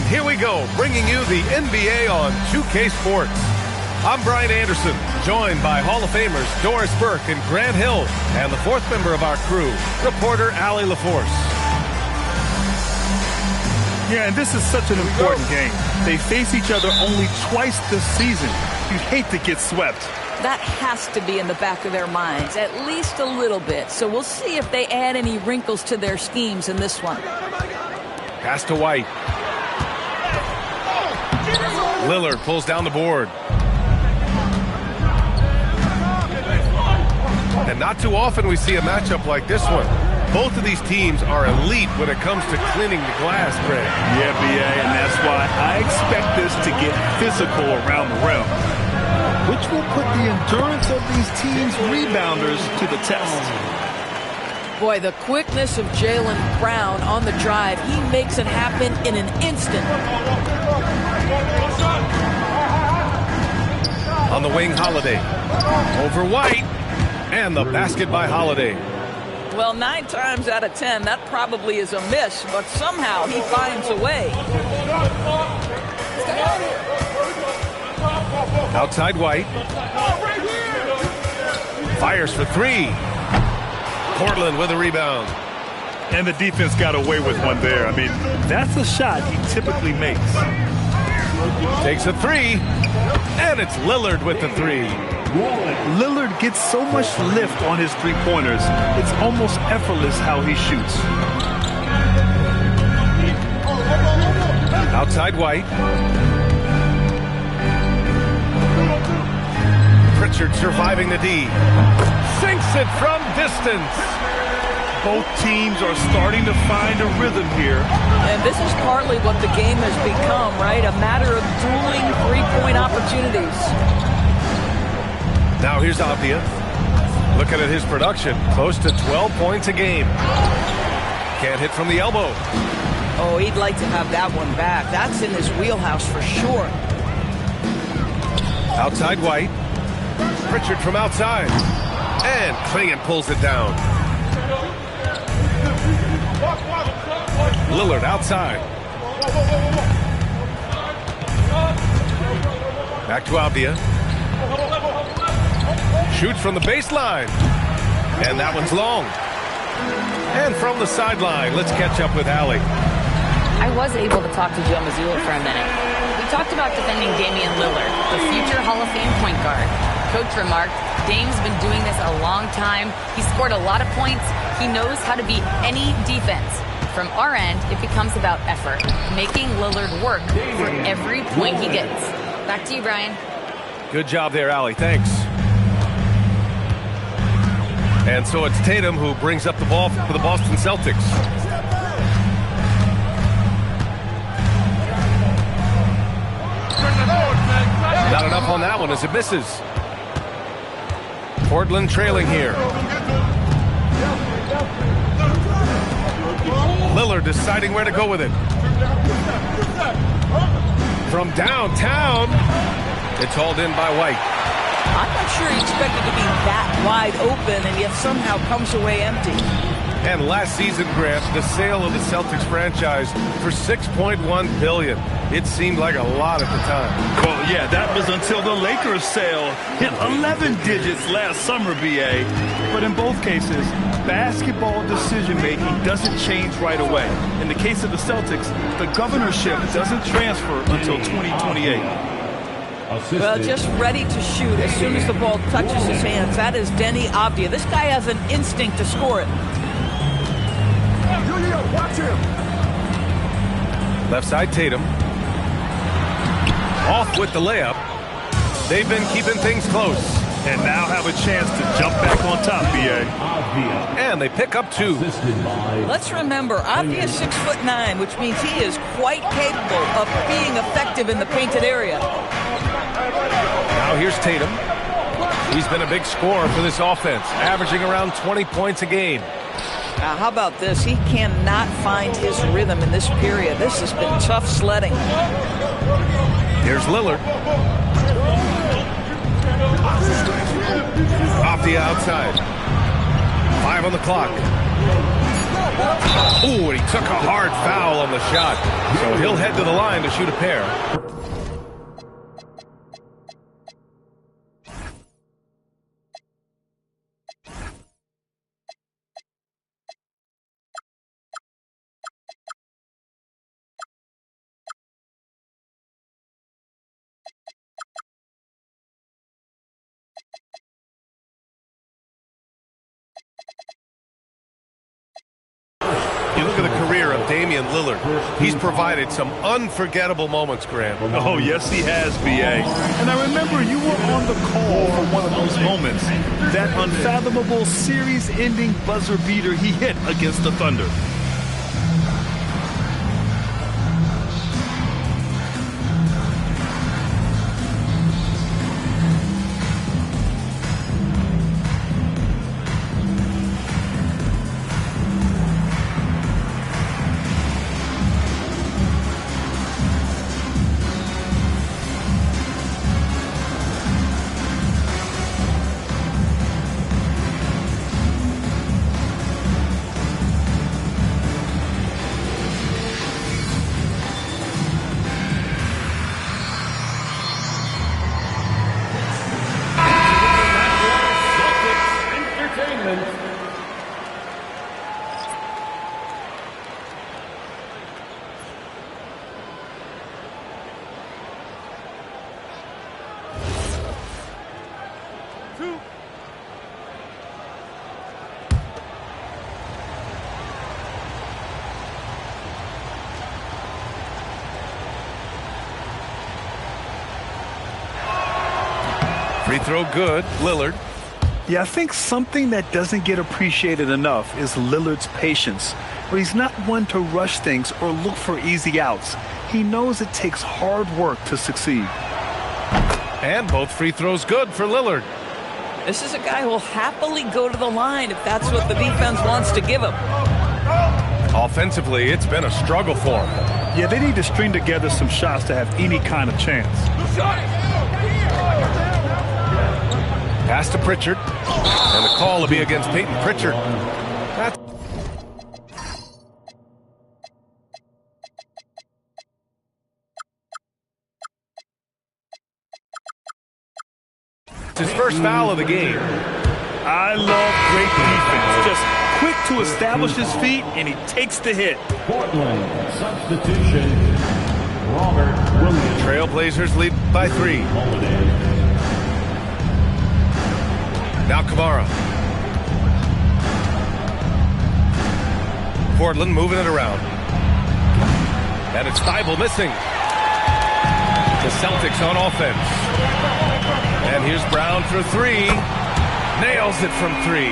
And here we go, bringing you the NBA on 2K Sports. I'm Brian Anderson, joined by Hall of Famers Doris Burke and Grant Hill, and the fourth member of our crew, reporter Allie LaForce. Yeah, and this is such an important game. They face each other only twice this season. You'd hate to get swept. That has to be in the back of their minds, at least a little bit. So we'll see if they add any wrinkles to their schemes in this one. Pass to White. Lillard pulls down the board. And not too often we see a matchup like this one. Both of these teams are elite when it comes to cleaning the glass, Greg. Yeah, B.A., and that's why I expect this to get physical around the rim, which will put the endurance of these teams' rebounders to the test. Boy, the quickness of Jaylen Brown on the drive, he makes it happen in an instant. On the wing, Holiday. Over White. And the basket by Holiday. Well, 9 times out of 10, that probably is a miss, but somehow he finds a way. Outside White. Fires for 3. Portland with a rebound. And the defense got away with one there. I mean, that's a shot he typically makes. Takes a 3. And it's Lillard with the 3. Lillard gets so much lift on his three-pointers, it's almost effortless how he shoots. Outside White. Pritchard surviving the D. Sinks it from distance. Both teams are starting to find a rhythm here. And this is partly what the game has become, right? A matter of dueling three-point opportunities. Now here's Avdia. Looking at his production, close to 12 points a game. Can't hit from the elbow. Oh, he'd like to have that one back. That's in his wheelhouse for sure. Outside White. Pritchard from outside. And Clingan pulls it down. Lillard outside. Back to Avdia. Shoots from the baseline. And that one's long. And from the sideline, let's catch up with Allie. I was able to talk to Joe Mazzulla for a minute. We talked about defending Damian Lillard, the future Hall of Fame point guard. Coach remarked, Dame's been doing this a long time. He scored a lot of points. He knows how to beat any defense. From our end, it becomes about effort, making Lillard work for every point he gets. Back to you, Brian. Good job there, Allie. Thanks. And so it's Tatum who brings up the ball for the Boston Celtics. Not enough on that one as it misses. Portland trailing here. Lillard deciding where to go with it. From downtown, it's hauled in by White. I'm not sure he expected to be that wide open and yet somehow comes away empty. And last season, Grant, the sale of the Celtics franchise for $6.1 billion. It seemed like a lot at the time. Well, yeah, that was until the Lakers sale hit 11 digits last summer, B.A. But in both cases, basketball decision-making doesn't change right away. In the case of the Celtics, the governorship doesn't transfer until 2028. Well, just ready to shoot as soon as the ball touches his hands. That is Deni Avdia. This guy has an instinct to score it. Watch him. Left side, Tatum. Off with the layup. They've been keeping things close. And now have a chance to jump back on top, B.A. And they pick up 2. Let's remember, Avdia is 6'9", which means he is quite capable of being effective in the painted area. Now here's Tatum. He's been a big scorer for this offense, averaging around 20 points a game. How about this? He cannot find his rhythm in this period. This has been tough sledding. Here's Lillard. Off the outside. 5 on the clock. Ooh, and he took a hard foul on the shot. So he'll head to the line to shoot a pair. You look at the career of Damian Lillard. He's provided some unforgettable moments, Grant. Oh, yes, he has, B.A. And I remember you were on the call for one of those moments. That unfathomable series-ending buzzer beater he hit against the Thunder. Free throw good, Lillard. Yeah, I think something that doesn't get appreciated enough is Lillard's patience, where he's not one to rush things or look for easy outs. He knows it takes hard work to succeed. And both free throws good for Lillard. This is a guy who'll happily go to the line if that's what the defense wants to give him. Offensively, it's been a struggle for him. Yeah, they need to string together some shots to have any kind of chance. Pass to Pritchard. And the call will be against Peyton Pritchard. That's his first foul of the game. I love great defense. Just quick to establish his feet, and he takes the hit. Portland, substitution, Robert Williams. Trailblazers lead by 3. Now Kamara. Portland moving it around. And it's Thybulle missing. The Celtics on offense. And here's Brown for 3. Nails it from 3.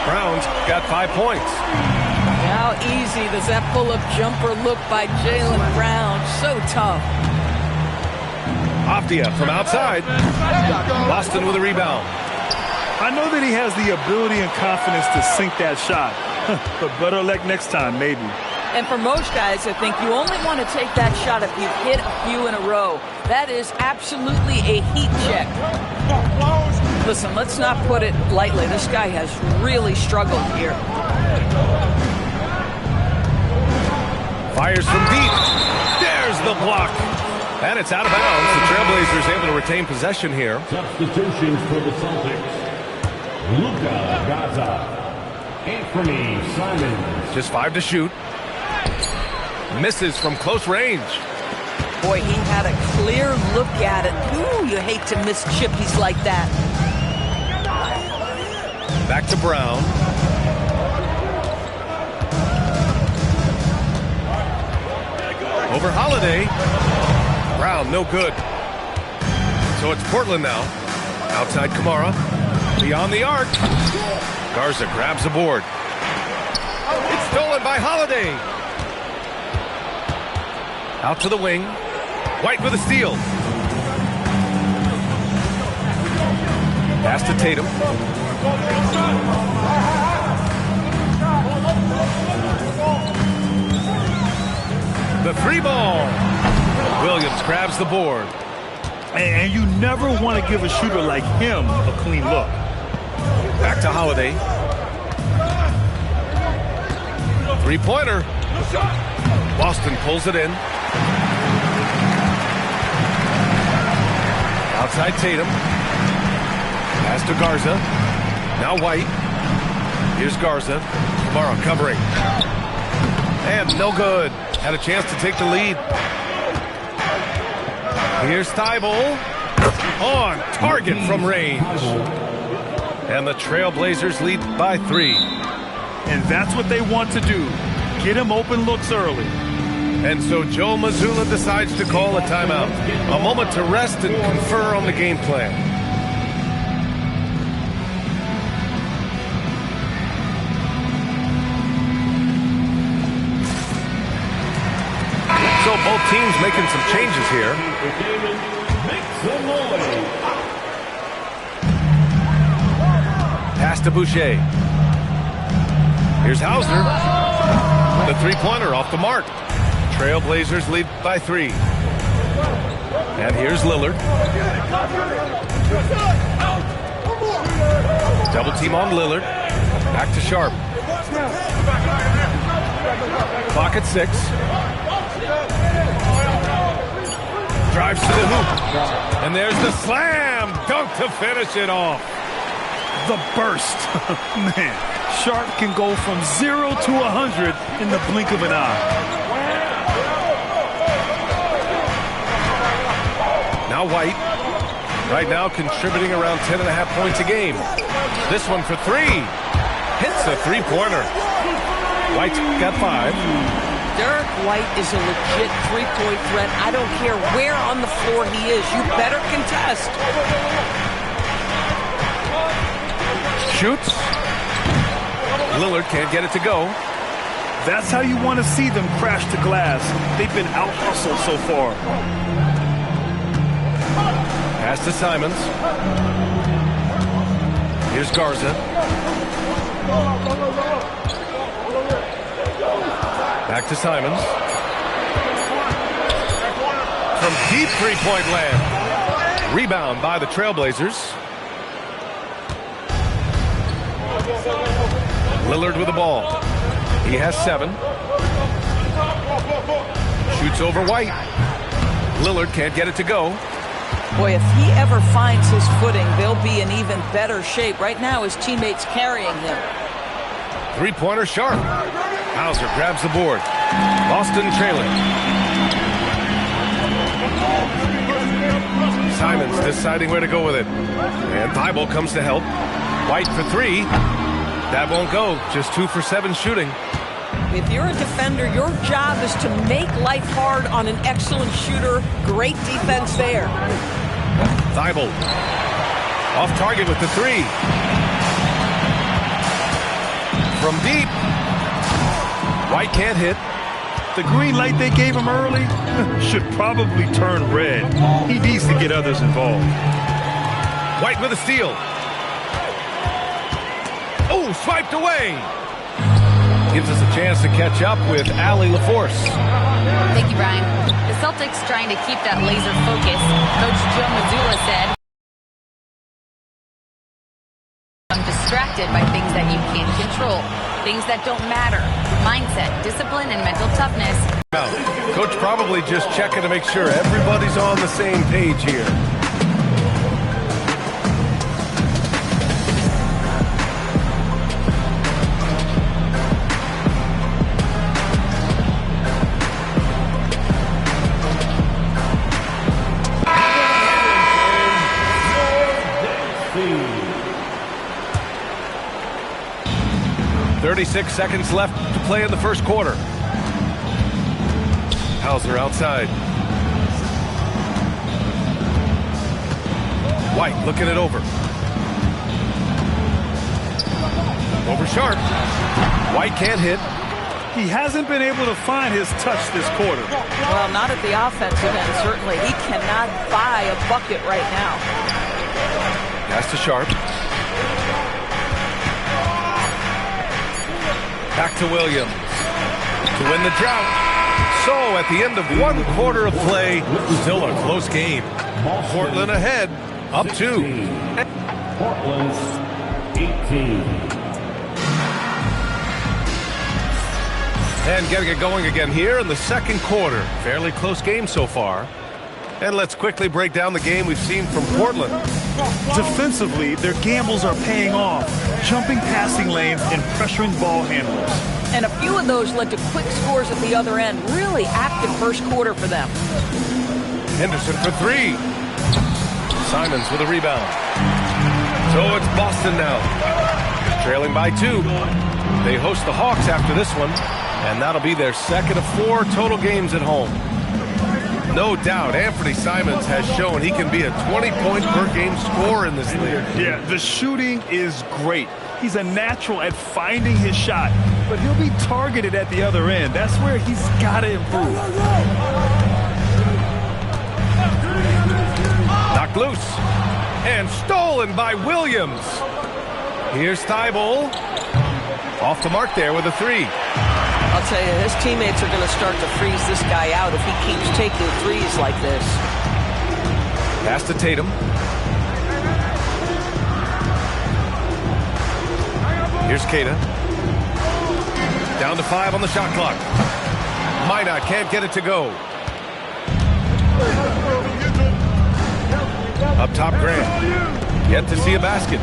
Brown's got 5 points. How easy does that pull-up jumper look by Jaylen Brown? So tough. Avdia from outside. Boston with a rebound. I know that he has the ability and confidence to sink that shot. But better luck next time, maybe. And for most guys, I think you only want to take that shot if you've hit a few in a row. That is absolutely a heat check. Listen, let's not put it lightly. This guy has really struggled here. Fires from deep. There's the block. And it's out of bounds. The Trailblazers able to retain possession here. Substitutions for the Celtics. Luka Gaza. Anthony Simons. Just 5 to shoot. Misses from close range. Boy, he had a clear look at it. Ooh, you hate to miss chippies like that. Back to Brown. Over Holiday. Brown, no good. So it's Portland now. Outside Kamara. Beyond the arc. Garza grabs the board. It's stolen by Holiday. Out to the wing. White with a steal. Pass to Tatum. The 3 ball. Williams grabs the board. And you never want to give a shooter like him a clean look. Back to Holiday. Three-pointer. Boston pulls it in. Outside Tatum. Pass to Garza. Now White. Here's Garza. Tomorrow covering. And no good. Had a chance to take the lead. Here's Thibault. On target from range. And the Trailblazers lead by 3. And that's what they want to do. Get him open looks early. And so Joe Mazzulla decides to call a timeout. A moment to rest and confer on the game plan. So both teams making some changes here. Pass to Boucher. Here's Hauser. The three-pointer off the mark. Trailblazers lead by 3. And here's Lillard. Double team on Lillard. Back to Sharp. Clock at 6. Drives to the hoop. And there's the slam dunk to finish it off. The burst. Man, Sharp can go from 0 to 100 in the blink of an eye. Now White. Right now contributing around 10.5 points a game. This one for 3. Hits a three-pointer. White's got 5. Derek White is a legit three-point threat. I don't care where on the floor he is. You better contest. Shoots. Lillard can't get it to go. That's how you want to see them crash the glass. They've been out-hustled so far. Pass to Simons. Here's Garza. Back to Simons. From deep three-point land. Rebound by the Trailblazers. Lillard with the ball. He has 7. Shoots over White. Lillard can't get it to go. Boy, if he ever finds his footing, they'll be in even better shape. Right now, his teammates carrying him. Three-pointer Sharp. Hauser grabs the board. Boston trailing. Simons deciding where to go with it. And Thibault comes to help. White for 3. That won't go. Just 2 for 7 shooting. If you're a defender, your job is to make life hard on an excellent shooter. Great defense there. Thibault. Off target with the 3. From deep. White can't hit. The green light they gave him early should probably turn red. He needs to get others involved. White with a steal. Oh, swiped away. Gives us a chance to catch up with Allie LaForce. Thank you, Brian. The Celtics trying to keep that laser focus. Coach Joe Mazzulla said, I'm distracted by things that you can't control, things that don't matter, mindset, discipline, and mental toughness. Coach probably just checking to make sure everybody's on the same page here. – 36 seconds left to play in the first quarter. Hauser outside. White looking it over. Over Sharp. White can't hit. He hasn't been able to find his touch this quarter. Well, not at the offensive end, certainly. He cannot buy a bucket right now. Pass to Sharp. Back to Williams to win the drought. So at the end of 1 quarter of play, still a close game. Portland ahead, up 2. Portland's 18. And getting it going again here in the second quarter. Fairly close game so far. And let's quickly break down the game we've seen from Portland. Defensively, their gambles are paying off, jumping passing lanes and pressuring ball handlers. And a few of those led to quick scores at the other end. Really active first quarter for them. Henderson for three. Simons with a rebound. So it's Boston now. Trailing by 2. They host the Hawks after this one. And that'll be their second of 4 total games at home. No doubt, Anthony Simons has shown he can be a 20-point-per-game scorer in this league. Yeah, the shooting is great. He's a natural at finding his shot, but he'll be targeted at the other end. That's where he's got to improve. Knocked loose. And stolen by Williams. Here's Thibault. Off the mark there with a 3. I'll tell you, his teammates are going to start to freeze this guy out if he keeps taking threes like this. Pass to Tatum. Here's Keita. Down to 5 on the shot clock. Minot can't get it to go. Up top, Grant. Yet to see a basket.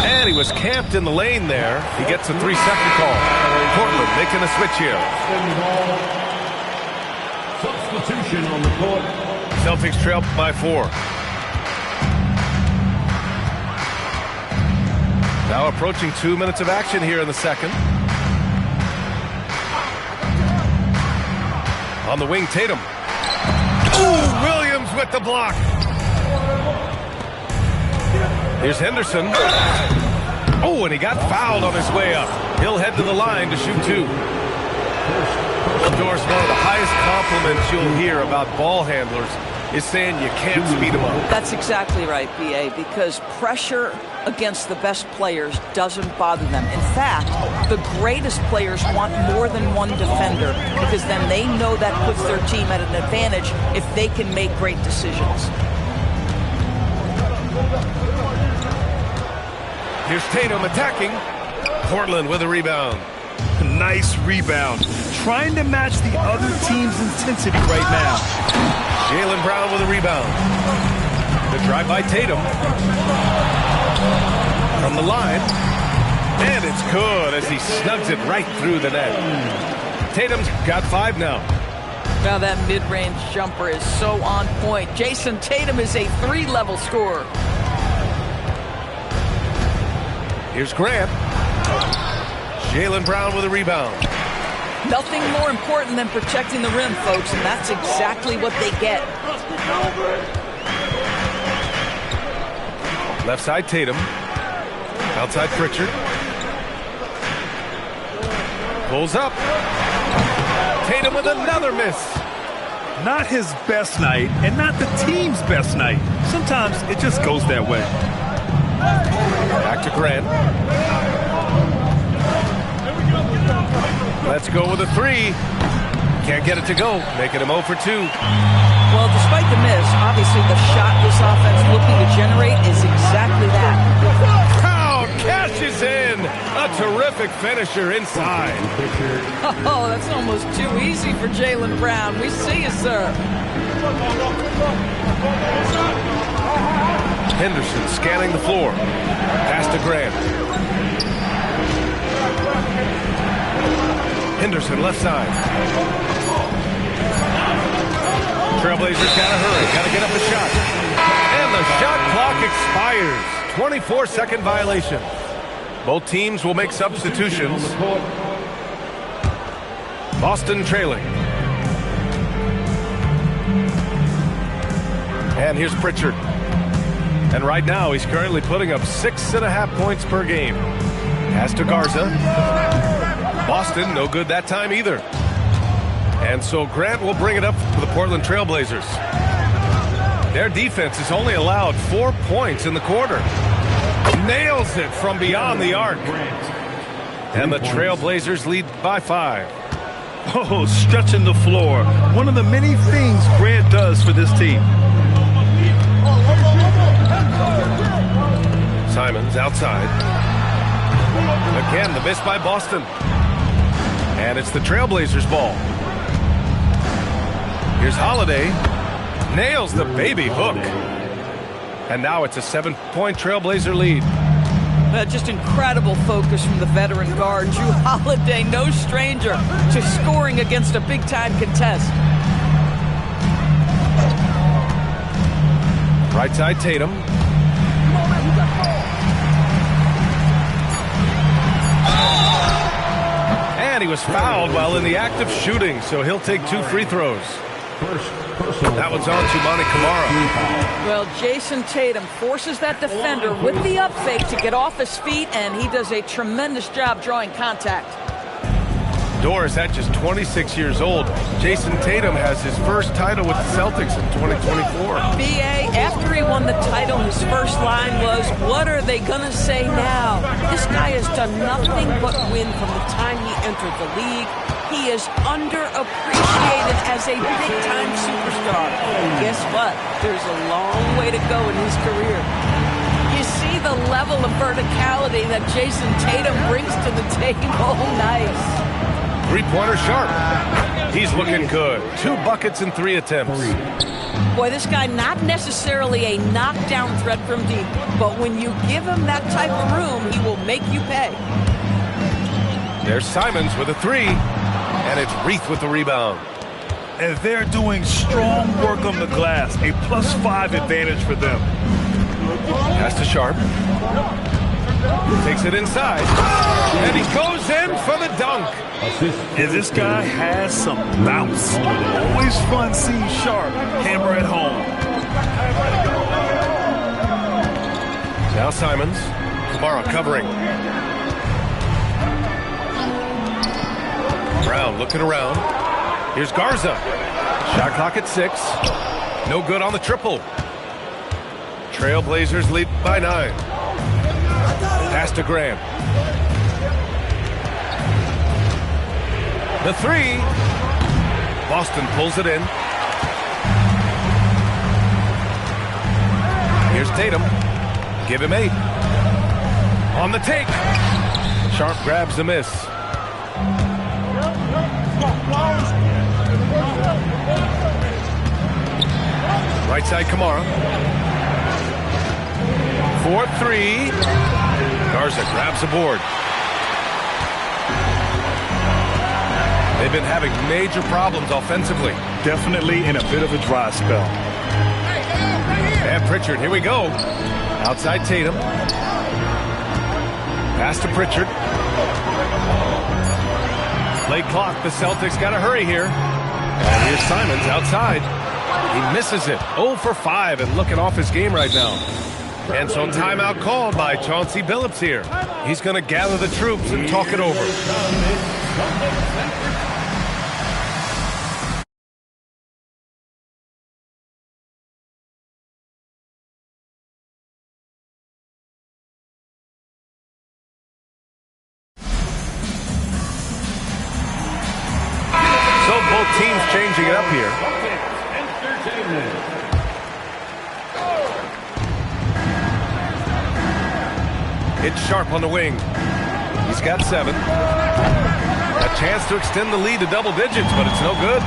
And he was camped in the lane there. He gets a 3-second call. Portland making a switch here. Substitution on the court. Celtics trail by 4. Now approaching 2 minutes of action here in the second. On the wing, Tatum. Ooh, Williams with the block. Here's Henderson. Oh, and he got fouled on his way up. He'll head to the line to shoot 2. Doris, one of the highest compliments you'll hear about ball handlers is saying you can't speed them up. That's exactly right, B.A., because pressure against the best players doesn't bother them. In fact, the greatest players want more than one defender because then they know that puts their team at an advantage if they can make great decisions. Here's Tatum attacking. Portland with a rebound. Nice rebound. Trying to match the other team's intensity right now. Jaylen Brown with a rebound. The drive by Tatum. From the line. And it's good as he snugs it right through the net. Tatum's got 5 now. Now that mid-range jumper is so on point. Jason Tatum is a 3-level scorer. Here's Grant. Jaylen Brown with a rebound. Nothing more important than protecting the rim, folks, and that's exactly what they get. Left side, Tatum. Outside, Pritchard. Pulls up. Tatum with another miss. Not his best night, and not the team's best night. Sometimes it just goes that way. Back to Grant. Let's go with a 3. Can't get it to go. Making him 0 for 2. Well, despite the miss, obviously the shot this offense looking to generate is exactly that. Crowd cashes in. A terrific finisher inside. Oh, that's almost too easy for Jaylen Brown. We see you, sir. Henderson scanning the floor. Pass to Grant. Henderson left side. Trailblazers gotta hurry. Gotta get up a shot. And the shot clock expires. 24-second violation. Both teams will make substitutions. Boston trailing. And here's Pritchard. And right now, he's currently putting up 6.5 points per game. Pass to Garza. Boston, no good that time either. And so Grant will bring it up for the Portland Trailblazers. Their defense has only allowed 4 points in the quarter. Nails it from beyond the arc. And the Trailblazers lead by 5. Oh, stretching the floor. One of the many things Grant does for this team. Simons outside. Again, the miss by Boston. And it's the Trailblazers' ball. Here's Holiday. Nails the baby hook. And now it's a 7-point Trailblazer lead. Just incredible focus from the veteran guard. Jrue Holiday, no stranger to scoring against a big-time contest. Right side, Tatum. And he was fouled while in the act of shooting, so he'll take 2 free throws. That one's on to Monty Kamara. Well, Jason Tatum forces that defender with the up fake to get off his feet, and he does a tremendous job drawing contact. Doris, at just 26 years old, Jason Tatum has his first title with the Celtics in 2024. B.A., after he won the title, his first line was, "What are they going to say now?" This guy has done nothing but win from the time he entered the league. He is underappreciated as a big-time superstar. And guess what? There's a long way to go in his career. You see the level of verticality that Jason Tatum brings to the table. Nice. Three-pointer Sharp. He's looking good. 2 buckets in 3 attempts. Boy, this guy not necessarily a knockdown threat from deep, but when you give him that type of room, he will make you pay. There's Simons with a 3, and it's Reith with the rebound. And they're doing strong work on the glass. A +5 advantage for them. Pass to Sharp. Takes it inside. And he goes in for the dunk. And this guy has some bounce. Always fun seeing Sharp hammer at home. Now Simons. Kamara covering. Brown looking around. Here's Garza. Shot clock at 6. No good on the triple. Trailblazers lead by 9. Pass to Graham. The 3. Boston pulls it in. Here's Tatum. Give him 8. On the take. Sharp grabs the miss. Right side, Kamara. 4-3. Garza grabs the board. They've been having major problems offensively. Definitely in a bit of a dry spell. And Pritchard, here we go. Outside Tatum. Pass to Pritchard. Late clock, the Celtics got to hurry here. And here's Simons outside. He misses it. 0 for 5 and looking off his game right now. And so timeout called by Chauncey Billups here. He's going to gather the troops and talk it over. So both teams changing it up here. It's Sharp on the wing. He's got 7. A chance to extend the lead to double digits, but it's no good.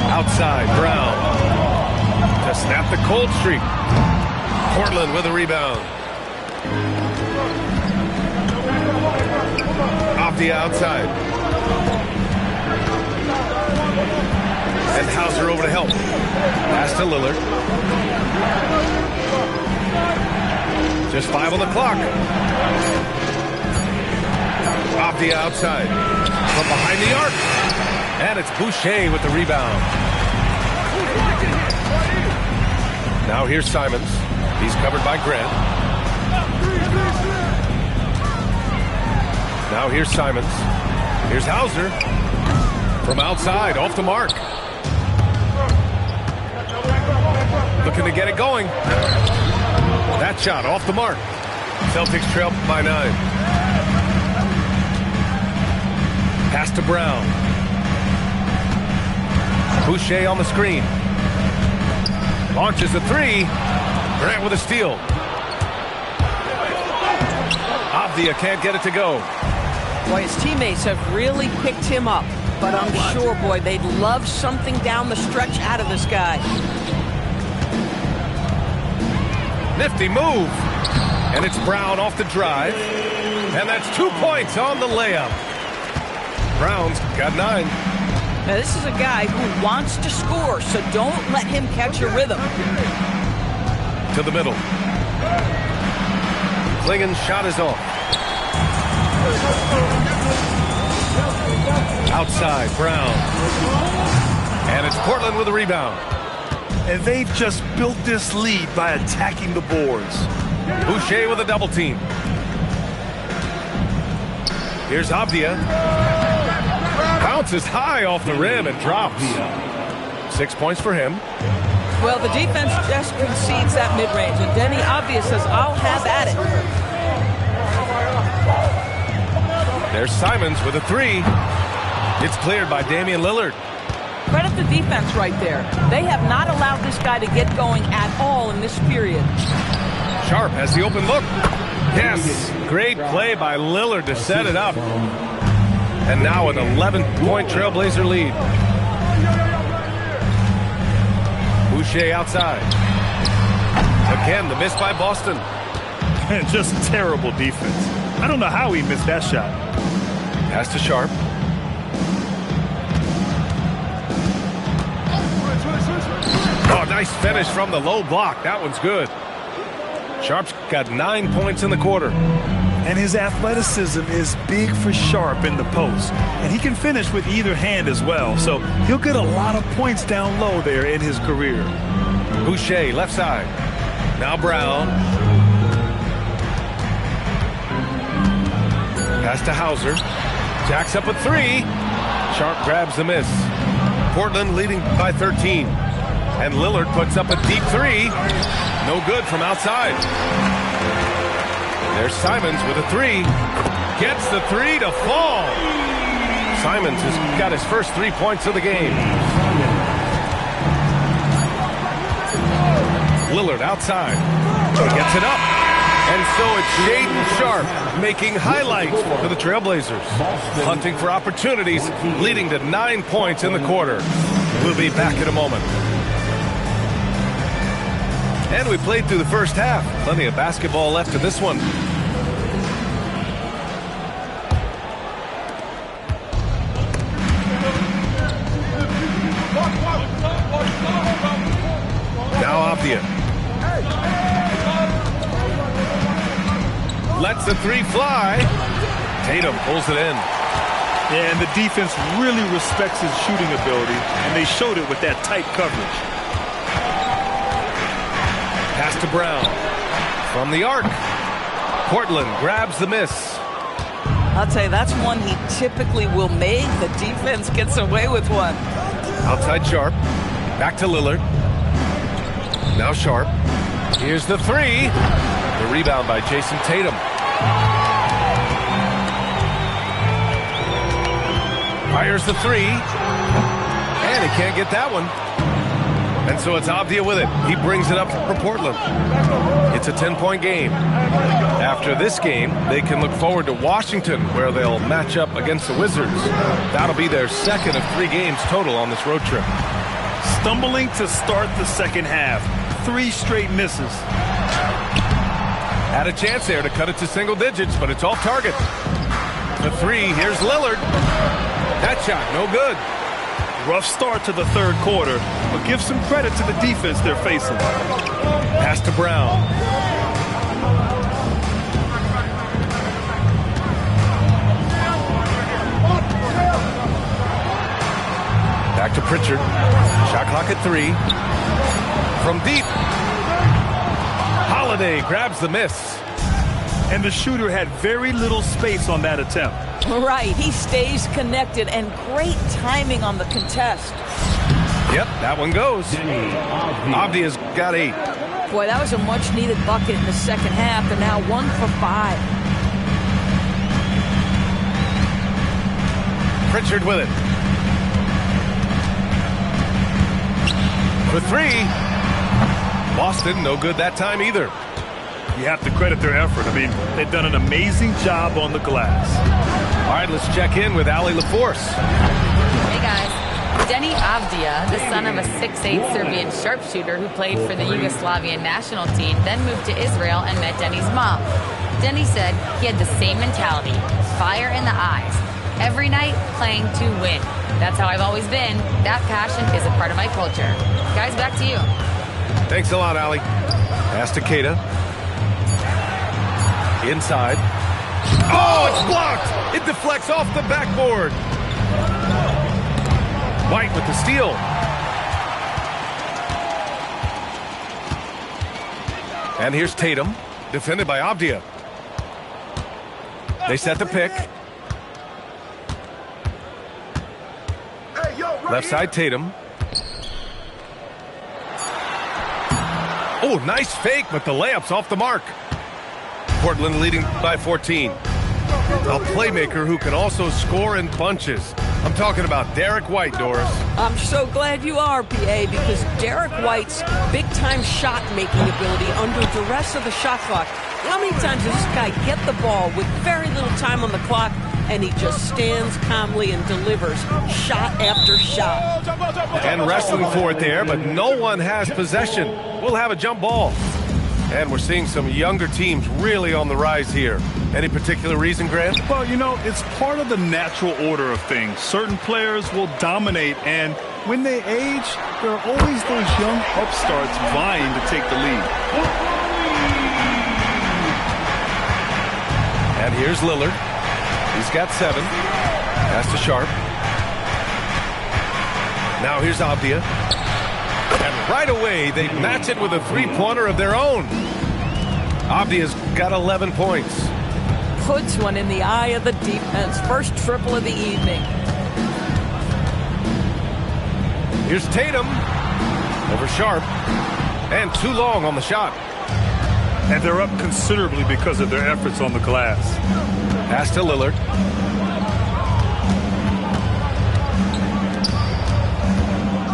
Outside, Brown. To snap the cold streak. Portland with a rebound. Off the outside. And Hauser over to help. Pass to Lillard. Just 5 on the clock. Off the outside. From behind the arc. And it's Boucher with the rebound. Now here's Simons. He's covered by Grant. Now here's Simons. Here's Hauser. From outside, off the mark. Looking to get it going. That shot off the mark. Celtics trail by 9. Pass to Brown. Boucher on the screen. Launches a 3. Grant with a steal. Avdia can't get it to go. Boy, his teammates have really picked him up. But I'm sure, boy, they'd love something down the stretch out of this guy. Nifty move. And it's Brown off the drive. And that's 2 points on the layup. Brown's got 9. Now, this is a guy who wants to score, so don't let him catch a rhythm. To the middle. Klingen's shot is off. Outside, Brown. And it's Portland with a rebound. And they've just built this lead by attacking the boards. Boucher with a double team. Here's Avdia. Bounces high off the rim and drops. 6 points for him. Well, the defense just concedes that mid-range, and Denny Avdia says, I'll have at it. There's Simons with a 3. It's cleared by Damian Lillard. Credit the defense right there. They have not allowed this guy to get going at all in this period. Sharp has the open look. Yes, great play by Lillard to set it up. And now an 11-point Trailblazer lead. Boucher outside. Again, the miss by Boston. Just terrible defense. I don't know how he missed that shot. Pass to Sharp. Oh, nice finish from the low block. That one's good. Sharp's got 9 points in the quarter. And his athleticism is big for Sharp in the post. And he can finish with either hand as well. So he'll get a lot of points down low there in his career. Boucher, left side. Now Brown. Pass to Hauser. Jacks up a 3. Sharp grabs the miss. Portland leading by 13. And Lillard puts up a deep 3. No good from outside. There's Simons with a 3. Gets the 3 to fall. Simons has got his first 3 points of the game. Lillard outside. He gets it up. And so it's Shaedon Sharp making highlights for the Trailblazers. Hunting for opportunities, leading to 9 points in the quarter. We'll be back in a moment. And we played through the first half. Plenty of basketball left in this one. Now Avdia. Lets the 3 fly. Tatum pulls it in. Yeah, and the defense really respects his shooting ability, and they showed it with that tight coverage. Pass to Brown. From the arc. Portland grabs the miss. I'll tell you, that's one he typically will make. The defense gets away with one. Outside Sharp. Back to Lillard. Now Sharp. Here's the 3. The rebound by Jason Tatum. Fires the 3. And he can't get that one. And so it's Avdia with it. He brings it up for Portland. It's a 10-point game. After this game, they can look forward to Washington, where they'll match up against the Wizards. That'll be their second of 3 games total on this road trip. Stumbling to start the second half. 3 straight misses. Had a chance there to cut it to single digits, but it's off target. The 3, here's Lillard. That shot, no good. Rough start to the third quarter, but give some credit to the defense they're facing. Pass to Brown. Back to Pritchard. Shot clock at 3. From deep. Holiday grabs the miss. And the shooter had very little space on that attempt. Right, he stays connected, and great timing on the contest. Yep, that one goes. Avdia's got 8. Boy, that was a much-needed bucket in the second half, and now 1 for 5. Pritchard with it. For 3. Boston, no good that time either. you have to credit their effort. I mean, they've done an amazing job on the glass. All right, let's check in with Ali LaForce. Hey, guys. Deni Avdia, the son of a 6'8" Serbian sharpshooter who played for the Yugoslavian national team, then moved to Israel and met Deni's mom. Deni said he had the same mentality, fire in the eyes. Every night, playing to win. That's how I've always been. That passion is a part of my culture. Guys, back to you. Thanks a lot, Ali. Pass to Keita. Inside. Oh, it's blocked! It deflects off the backboard. White with the steal. And here's Tatum, defended by Avdia. They set the pick. Left side, Tatum. Oh, nice fake, but the layup's off the mark. Portland leading by 14. A playmaker who can also score in bunches. I'm talking about Derek White, Doris. I'm so glad you are, PA, because Derek White's big-time shot-making ability under duress of the shot clock. How many times does this guy get the ball with very little time on the clock, and he just stands calmly and delivers shot after shot? And wrestling for it there, but no one has possession. We'll have a jump ball. And we're seeing some younger teams really on the rise here. Any particular reason, Grant? Well, you know, it's part of the natural order of things. Certain players will dominate, and when they age, there are always those young upstarts vying to take the lead. And here's Lillard. He's got 7. Pass to Sharp. Now here's Avdia. And right away, they match it with a three-pointer of their own. Avdia's got 11 points. Puts one in the eye of the defense. First triple of the evening. Here's Tatum. Over Sharp. And too long on the shot. And they're up considerably because of their efforts on the glass. Pass to Lillard.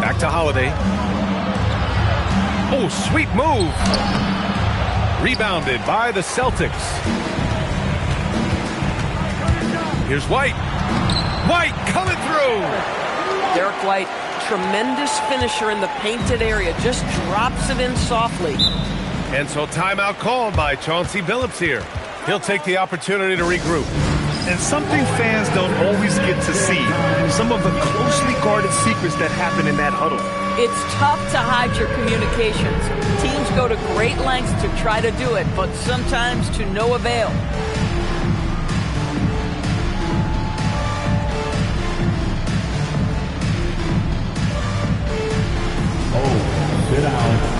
Back to Holiday. Oh, sweet move. Rebounded by the Celtics. Here's White. White coming through. Derek White, tremendous finisher in the painted area. Just drops it in softly. And so timeout called by Chauncey Billups here. He'll take the opportunity to regroup. And something fans don't always get to see, some of the closely guarded secrets that happen in that huddle. It's tough to hide your communications. Teams go to great lengths to try to do it, but sometimes to no avail. Oh, sit down.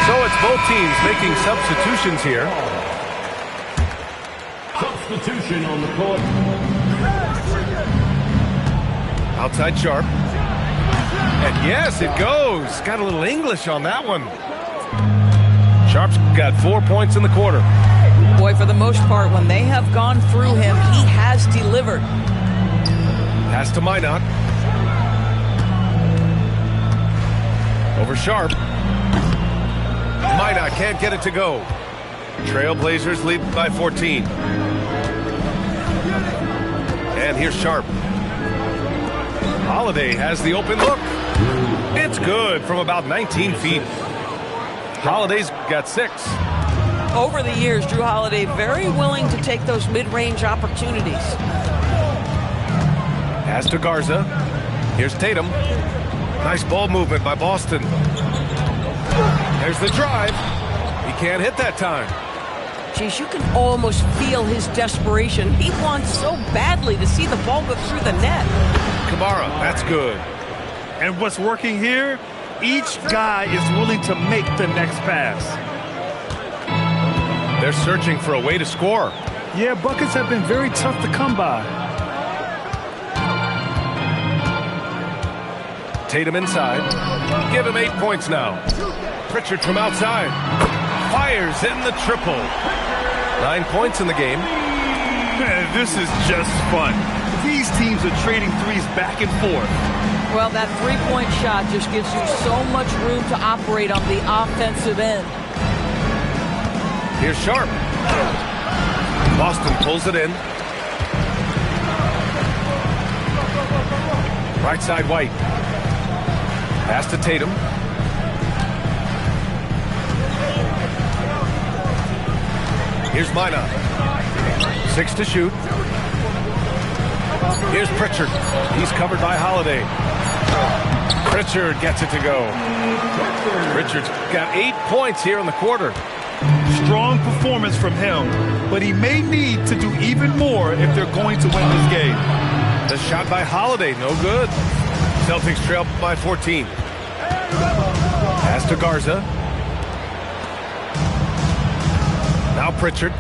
So it's both teams making substitutions here. Substitution on the court. Outside Sharp. And yes, it goes. Got a little English on that one. Sharp's got 4 points in the quarter. Boy, for the most part, when they have gone through him, he has delivered. Pass to Minot. Over Sharp. Minot can't get it to go. Trailblazers lead by 14. And here's Sharp. Holiday has the open look. It's good from about 19 feet. Holiday's got 6. Over the years, Drew Holiday very willing to take those mid-range opportunities. Pass to Garza. Here's Tatum. Nice ball movement by Boston. There's the drive. He can't hit that time. Geez, you can almost feel his desperation. He wants so badly to see the ball go through the net. Kamara, that's good. And what's working here? Each guy is willing to make the next pass. They're searching for a way to score. Yeah, buckets have been very tough to come by. Tatum inside. Give him 8 points now. Pritchard from outside. Fires in the triple. 9 points in the game. Man, this is just fun. These teams are trading threes back and forth. Well, that three-point shot just gives you so much room to operate on the offensive end. Here's Sharp. Boston pulls it in. Right side, White. Pass to Tatum. Here's Minot. 6 to shoot. Here's Pritchard. He's covered by Holiday. Pritchard gets it to go. Pritchard's got 8 points here in the quarter. Strong performance from him, but he may need to do even more if they're going to win this game. The shot by Holiday, no good. Celtics trail by 14. Pass to Garza. Now Pritchard.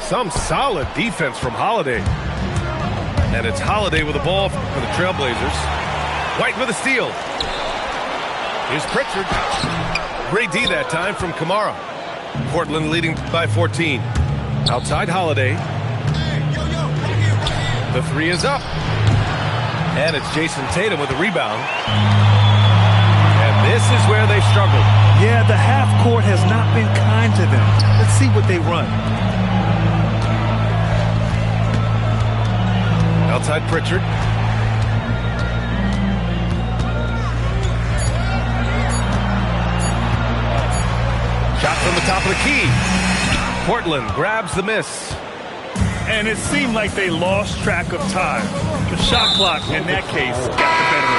Some solid defense from Holiday. And it's Holiday with the ball for the Trailblazers. White with a steal. Here's Pritchard. Great D that time from Kamara. Portland leading by 14. Outside Holiday. The three is up. And it's Jason Tatum with a rebound. And this is where they struggled. Yeah, the half court has not been kind to them. Let's see what they run. Outside Pritchard. Shot from the top of the key. Portland grabs the miss. And it seemed like they lost track of time. The shot clock, in that case, got the better of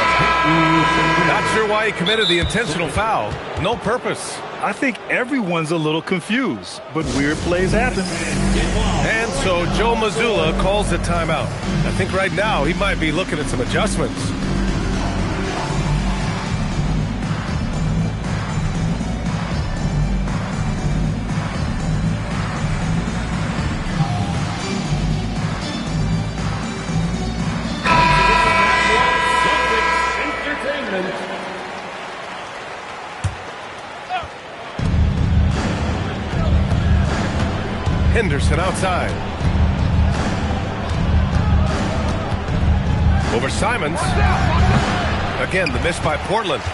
it. Not sure why he committed the intentional foul. No purpose. I think everyone's a little confused, but weird plays happen. And so Joe Mazzulla calls the timeout. I think right now he might be looking at some adjustments. Henderson outside. Over Simons. Again, the miss by Portland.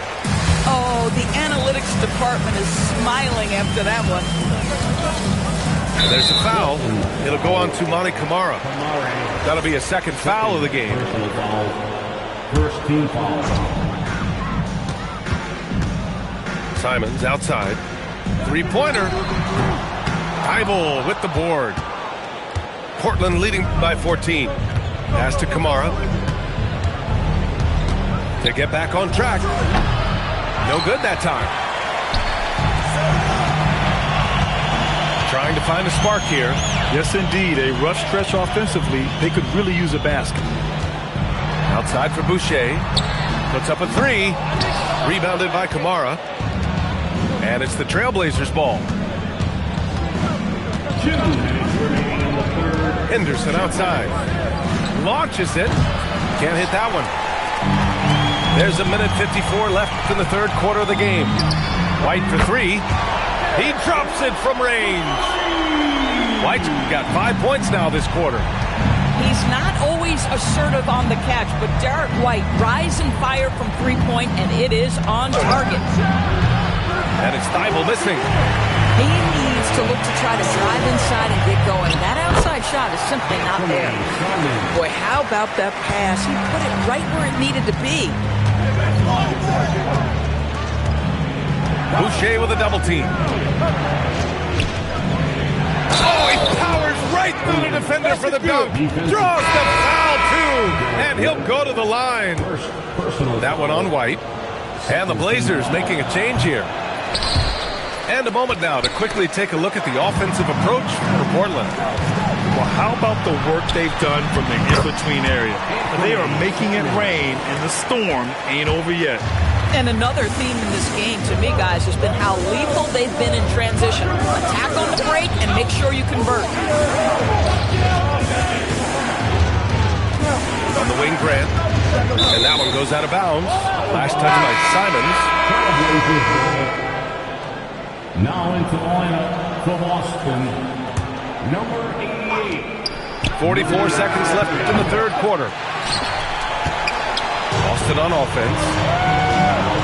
Oh, the analytics department is smiling after that one. And there's a foul. It'll go on to Monty Kamara. That'll be a second foul of the game. First team foul. Simons outside. Three-pointer. Thibault with the board. Portland leading by 14. Pass to Kamara. To get back on track. No good that time. Trying to find a spark here. Yes, indeed. A rough stretch offensively. They could really use a basket. Outside for Boucher. Puts up a three. Rebounded by Kamara. And it's the Trailblazers' ball. Henderson outside. Launches it. Can't hit that one. There's a minute 54 left in the third quarter of the game. White for three. He drops it from range. White's got 5 points now this quarter. He's not always assertive on the catch, but Derek White rise and fire from three-point, and it is on target. And it's Thibault missing. He needs to look to try to drive inside and get going. That outside shot is simply not there. Boy, how about that pass? He put it right where it needed to be. Boucher with a double team. Oh, he powers right through the defender for the dunk. Draws the foul, too. And he'll go to the line. That one on White. And the Blazers making a change here. And a moment now to quickly take a look at the offensive approach for Portland. Well, how about the work they've done from the in-between area? They are making it rain, and the storm ain't over yet. And another theme in this game, to me, guys, has been how lethal they've been in transition. Attack on the break and make sure you convert. On the wing, Grant. And That one goes out of bounds. Last touch by Simons. Now into the lineup for Boston, number 88. 44 seconds left in the third quarter. Boston on offense.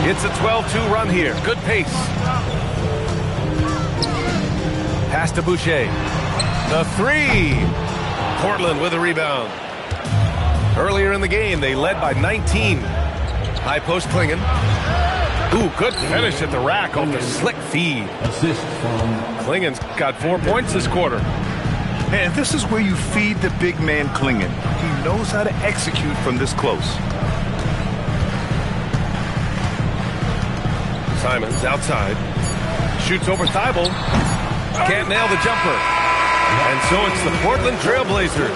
It's a 12-2 run here. Good pace. Pass to Boucher. The three. Portland with a rebound. Earlier in the game, they led by 19. High post Klingon. Ooh, good finish at the rack off the slick feed. Assist from Klingon's got 4 points this quarter. And this is where you feed the big man Klingon. He knows how to execute from this close. Simons outside. Shoots over Thibault. Can't nail the jumper. And so it's the Portland Trailblazers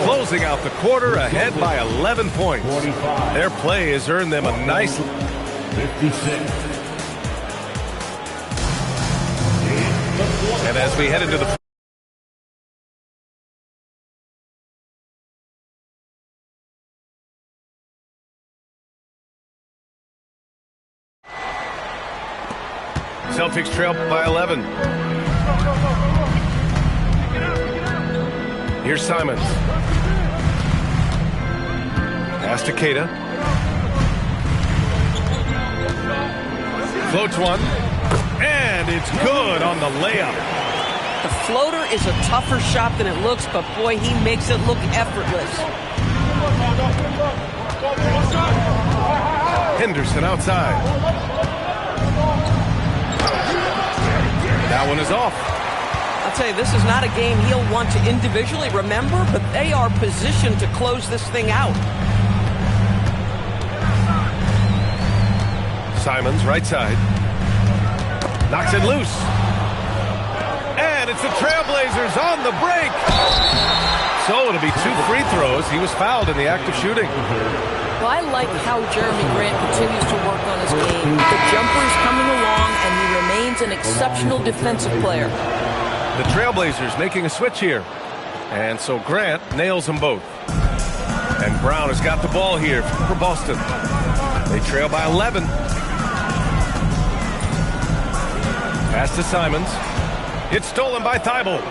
closing out the quarter ahead by 11 points. Their play has earned them a nice 56. And as we head into the Celtics trail by 11. Here's Simons. Pass to Keita. Floats one. And it's good on the layup. The floater is a tougher shot than it looks, but boy, he makes it look effortless. Henderson outside. That one is off. I'll tell you, this is not a game he'll want to individually remember, but they are positioned to close this thing out. Simons, right side. Knocks it loose. And it's the Trailblazers on the break. So it'll be 2 free throws. He was fouled in the act of shooting. Well, I like how Jeremy Grant continues to work on his game. The jumper is coming along, and he remains an exceptional defensive player. The Trailblazers making a switch here. And so Grant nails them both. And Brown has got the ball here for Boston. They trail by 11. Pass to Simons. It's stolen by Thibault.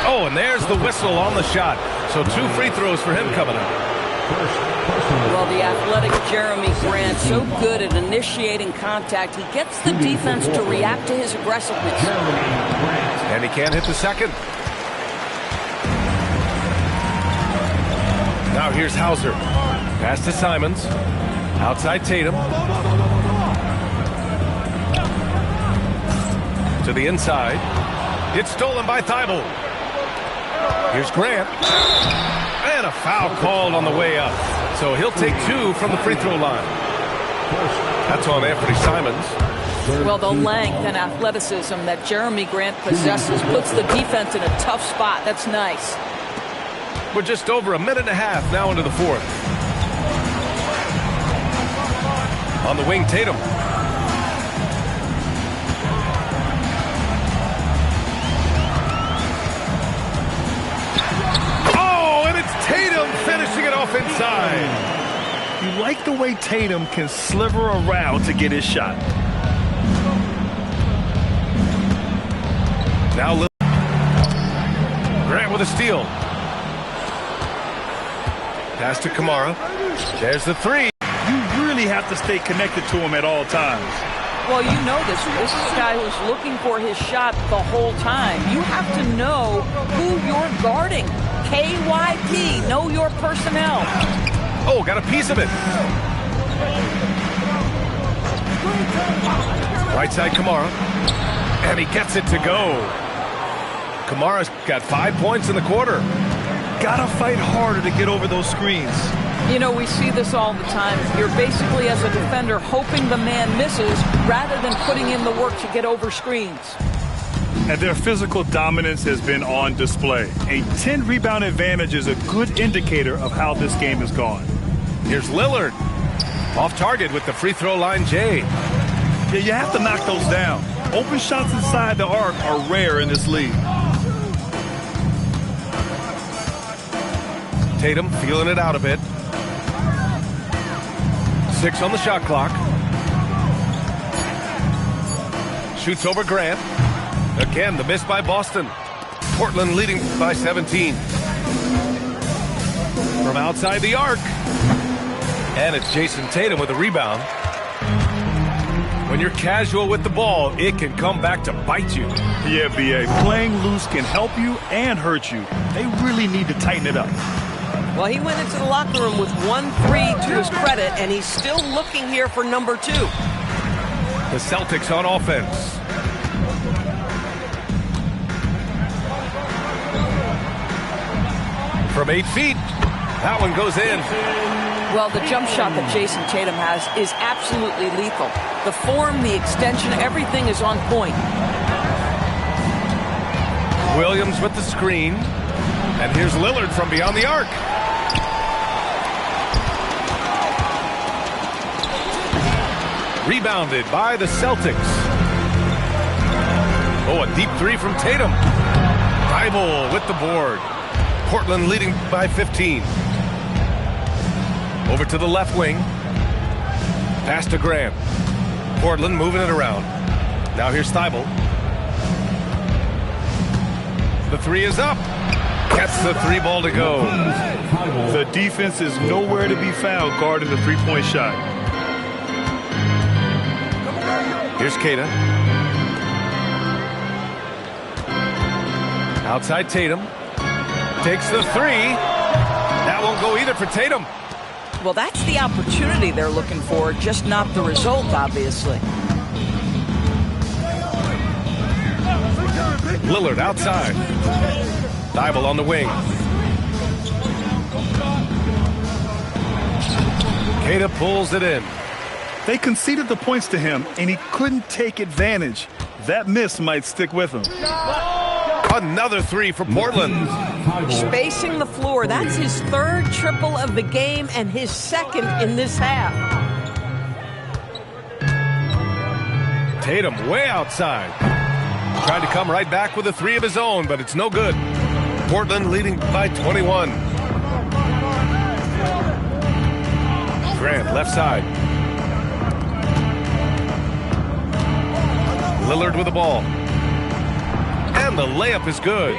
Oh, and there's the whistle on the shot. So 2 free throws for him coming up. Well, the athletic Jeremy Grant, so good at initiating contact. He gets the defense to react to his aggressiveness. And he can't hit the second. Now here's Hauser. Pass to Simons. Outside Tatum. To the inside. It's stolen by Thibault. Here's Grant. And a foul called on the way up. So he'll take 2 from the free throw line. That's on Anthony Simons. Well, the length and athleticism that Jeremy Grant possesses puts the defense in a tough spot. That's nice. We're just over a minute and a half now into the fourth. On the wing, Tatum. Tatum finishing it off inside. You like the way Tatum can sliver around to get his shot. Now Grant with a steal. Pass to Kamara. There's the three. You really have to stay connected to him at all times. Well, you know this. This is a guy who's looking for his shot the whole time. You have to know who you're guarding. KYP, know your personnel. Oh, got a piece of it. Right side, Kamara. And he gets it to go. Kamara's got 5 points in the quarter. Gotta fight harder to get over those screens. You know, we see this all the time. You're basically, as a defender, hoping the man misses rather than putting in the work to get over screens. And their physical dominance has been on display. A 10-rebound advantage is a good indicator of how this game has gone. Here's Lillard. Off target with the free throw line, Jay. Yeah, you have to knock those down. Open shots inside the arc are rare in this league. Tatum feeling it out a bit. 6 on the shot clock. Shoots over Grant. Again, the miss by Boston. Portland leading by 17. From outside the arc. And it's Jason Tatum with a rebound. When you're casual with the ball, it can come back to bite you. Yeah, B.A. Playing loose can help you and hurt you. They really need to tighten it up. Well, he went into the locker room with 1-3 to his credit, and he's still looking here for number 2. The Celtics on offense. From 8 feet. That one goes in. Well, the jump shot that Jason Tatum has is absolutely lethal. The form, the extension, everything is on point. Williams with the screen. And here's Lillard from beyond the arc. Rebounded by the Celtics. Oh, a deep 3 from Tatum. Thibault with the board. Portland leading by 15. Over to the left wing. Pass to Grant. Portland moving it around. Now here's Thibault. The 3 is up. Gets the 3 ball to go. The defense is nowhere to be found guarding the three-point shot. Here's Queta. Outside Tatum. Takes the 3. That won't go either for Tatum. Well, that's the opportunity they're looking for, just not the result, obviously. Lillard outside. Thibault on the wing. Queta pulls it in. They conceded the points to him, and he couldn't take advantage. That miss might stick with him. Another 3 for Portland. Spacing the floor. That's his 3rd triple of the game and his 2nd in this half. Tatum way outside. Tried to come right back with a 3 of his own, but it's no good. Portland leading by 21. Grant left side. Lillard with the ball. And the layup is good.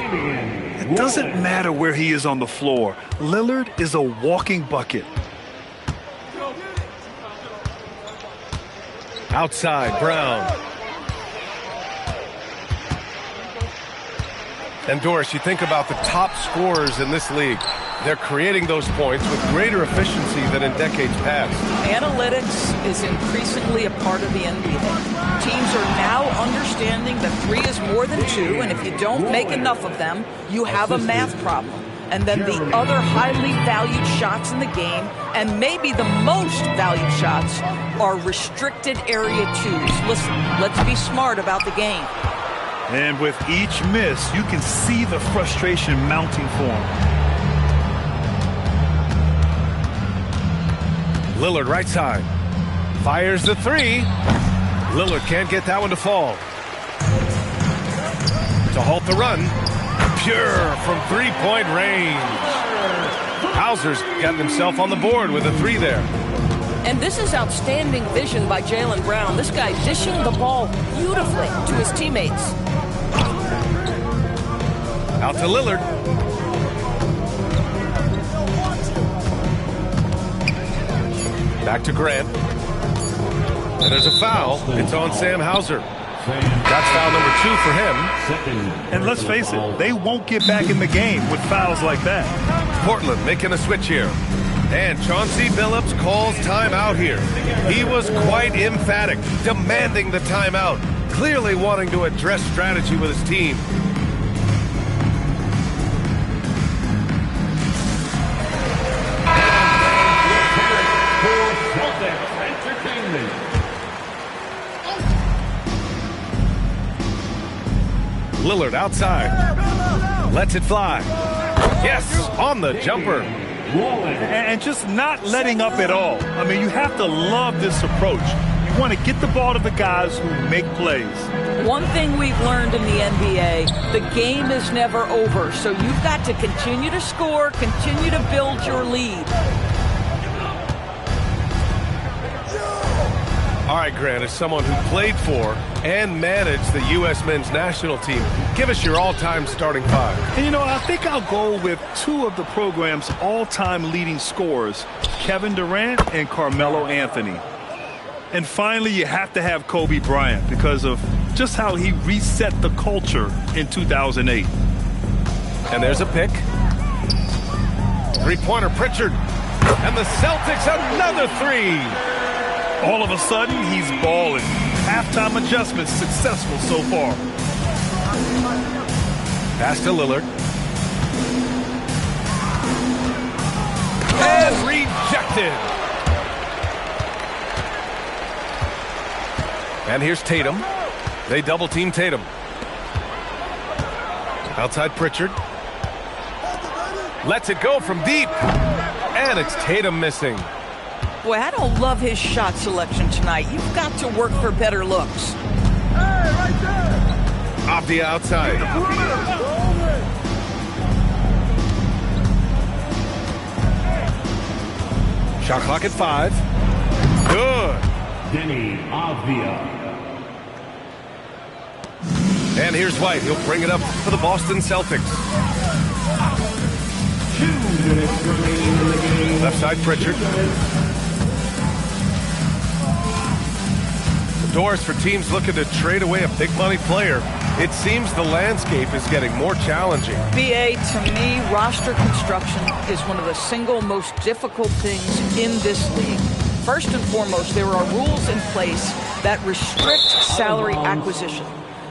It doesn't matter where he is on the floor. Lillard is a walking bucket. Outside, Brown. And Doris, you think about the top scorers in this league. They're creating those points with greater efficiency than in decades past. Analytics is increasingly a part of the NBA. Teams are now understanding that 3 is more than 2, and if you don't make enough of them, you have a math problem. And then the other highly valued shots in the game, and maybe the most valued shots, are restricted area 2s. Listen, let's be smart about the game. And with each miss, you can see the frustration mounting for him. Lillard right side. Fires the 3. Lillard can't get that one to fall. To halt the run. Pure from 3-point range. Hauser's got himself on the board with a 3 there. And this is outstanding vision by Jaylen Brown. This guy dishing the ball beautifully to his teammates. Out to Lillard. Back to Grant. And there's a foul. It's on Sam Hauser. That's foul number 2 for him. And let's face it, they won't get back in the game with fouls like that. Portland making a switch here. And Chauncey Billups calls timeout here. He was quite emphatic, demanding the timeout, clearly wanting to address strategy with his team. Lillard outside. Lets it fly. Yes, on the jumper. And just not letting up at all. I mean, you have to love this approach. You want to get the ball to the guys who make plays. One thing we've learned in the NBA, the game is never over. So you've got to continue to score, continue to build your lead. All right, Grant, as someone who played for and managed the U.S. men's national team, give us your all-time starting five. And, you know, I think I'll go with two of the program's all-time leading scorers, Kevin Durant and Carmelo Anthony. And finally, you have to have Kobe Bryant because of just how he reset the culture in 2008. And there's a pick. Three-pointer, Pritchard. And the Celtics, another three. All of a sudden, he's balling. Halftime adjustments successful so far. Pass to Lillard. And rejected. And here's Tatum. They double-team Tatum. Outside Pritchard. Lets it go from deep. And it's Tatum missing. Boy, I don't love his shot selection tonight. You've got to work for better looks. Off the outside. Shot clock at 5. Good. Deni Avdija. And here's White. He'll bring it up for the Boston Celtics. 2 minutes remaining in the game. Left side, Pritchard. Doors for teams looking to trade away a big money player. It seems the landscape is getting more challenging. BA, to me, roster construction is one of the single most difficult things in this league. First and foremost, there are rules in place that restrict salary acquisition.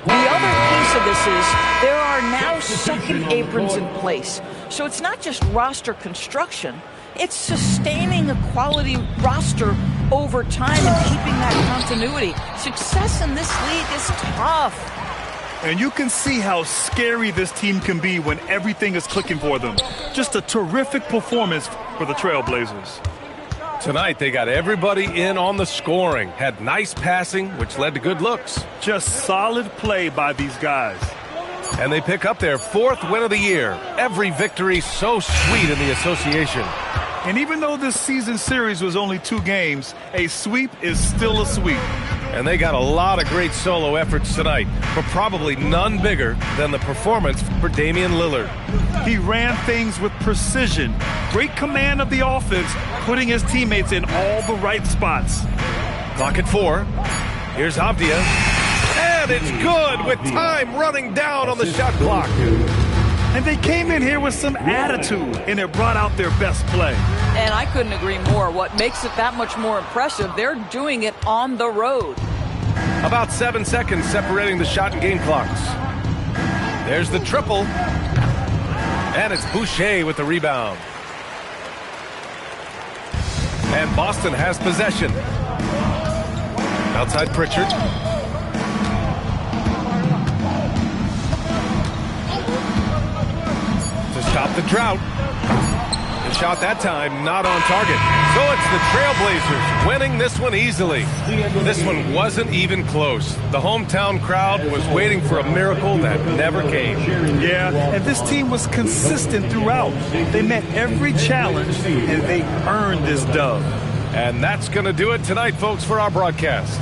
The other piece of this is there are now second aprons in place. So it's not just roster construction, it's sustaining a quality roster over time and keeping that continuity. Success in this league is tough. And you can see how scary this team can be when everything is clicking for them. Just a terrific performance for the Trailblazers. Tonight, they got everybody in on the scoring. Had nice passing, which led to good looks. Just solid play by these guys. And they pick up their 4th win of the year. Every victory so sweet in the association. And even though this season series was only 2 games, a sweep is still a sweep. And they got a lot of great solo efforts tonight, but probably none bigger than the performance for Damian Lillard. He ran things with precision, great command of the offense, putting his teammates in all the right spots. Clock at 4. Here's Avdija. And it's good with time running down on the shot clock. And they came in here with some attitude, and it brought out their best play. And I couldn't agree more. What makes it that much more impressive, they're doing it on the road. About 7 seconds separating the shot and game clocks. There's the triple. And it's Boucher with the rebound. And Boston has possession. Outside Pritchard. To stop the drought. The shot that time not on target. So it's the Trailblazers winning this one easily. This one wasn't even close. The hometown crowd was waiting for a miracle that never came. Yeah, and this team was consistent throughout. They met every challenge, and they earned this dub. And that's going to do it tonight, folks, for our broadcast.